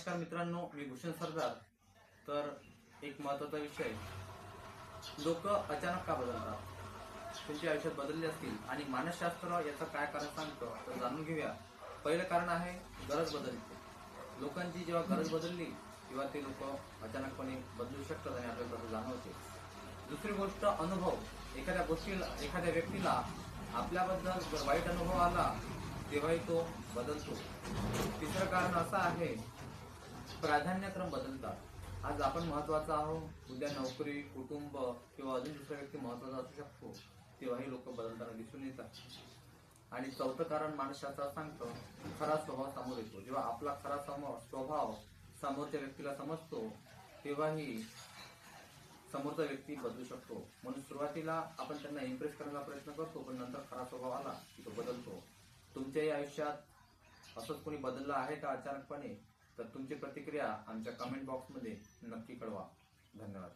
नमस्कार मित्रांनो, मी भूषण सरदार। तर एक महत्त्वाचा विषय, लोक अचानक का बदलतात? तुमच्या आयुष्यात बदलले असतील आणि मानसशास्त्र याचं काय कारण सांगतं तर जाणून घेऊया। पहिलं कारण आहे गरज बदलते। लोकांची जेव्हा गरज बदलली तेव्हा ते लोक अचानकपणे बदलू शकतात आणि आपल्याला तसं जाणवते। दुसरी गोष्ट अनुभव, एखाद्या व्यक्तीला आपल्याबद्दल जर वाईट अनुभव आला तेव्हाही तो बदलतो। तिसरं कारण असं आहे, प्राधान्यक्रम बदलतात। आज आपण महत्वाचा आहोत, उद्या नोकरी, कुटुंब किंवा अजून दुसरा व्यक्ती महत्वाचा असू शकतो, तेव्हाही लोक बदलताना दिसून येतात। आणि चौथं कारण मानसशास्त्रात सांगतं, खरा स्वभाव समोर येतो। जेव्हा आपला खरा स्वभाव समोरच्या व्यक्तीला समजतो तेव्हाही समोरचा व्यक्ती बदलू शकतो। म्हणून सुरुवातीला आपण त्यांना इम्प्रेस करण्याचा प्रयत्न करतो, पण नंतर खरा स्वभाव आला की तो बदलतो। तुमच्याही आयुष्यात असंच कोणी बदललं आहे का अचानकपणे? तर तुमची प्रतिक्रिया आमच्या कमेंट बॉक्समध्ये नक्की कळवा। धन्यवाद।